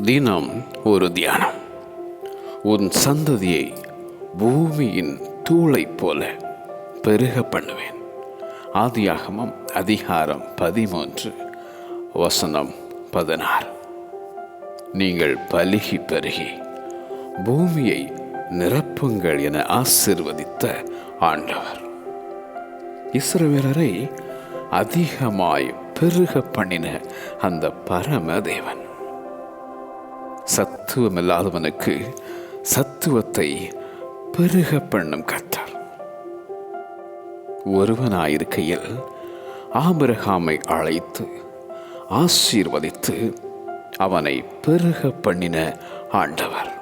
தினம் ஒரு தியானம். உன் சந்ததியை பூமியின் தூளைப் போல பெருக பண்ணுவேன். ஆதியாகமம் அதிகாரம் 13 வசனம் 16. நீங்கள் பலுகி பெருகி பூமியை நிரப்புங்கள் என ஆசீர்வதித்த ஆண்டவர் இஸ்ரவேலரை அதிகமாய் பெருக பண்ணின அந்த பரம தேவன் சத்துவமில்லாதவனுக்கு சத்துவத்தை பெருக பண்ணும் கர்த்தர். ஒருவனாயிருக்கையில் ஆபிரகாமை அழைத்து ஆசீர்வதித்து அவனை பெருக பண்ணின ஆண்டவர்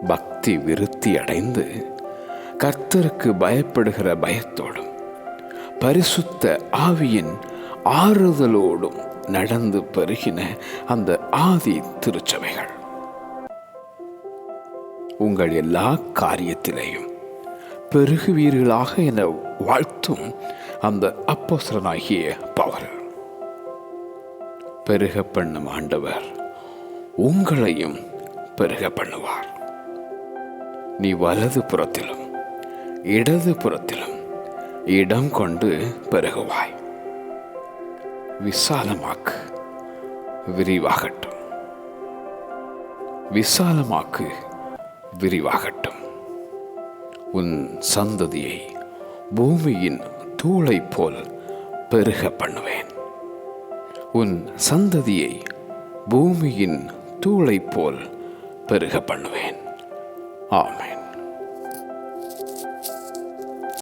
பக்தி விருத்தி அடைந்து கர்த்தருக்கு பயப்படுகிற பயத்தோடும் பரிசுத்த ஆவியின் ஆறுதலோடும் நடந்து பெருகின அந்த ஆதி திருச்சபைகள் உங்கள் எல்லா காரியத்திலேயும் பெருகுவீர்களாக என வாழ்த்தும் அந்த அப்போஸ்தலனாகிய பவுல். பெருக பண்ணும் ஆண்டவர் உங்களையும் பெருக பண்ணுவார். நீ வலது புறத்திலும் இடது புறத்திலும் இடம் கொண்டு பெருகுவாய். விசாலமாக்கு, விரிவாகட்டும். விசாலமாக்கு, விரிவாகட்டும். உன் சந்ததியை பூமியின் தூளைப் போல் பெருக பண்ணுவேன். உன் சந்ததியை பூமியின் தூளைப் போல் பெருக பண்ணுவேன். ஆமென்.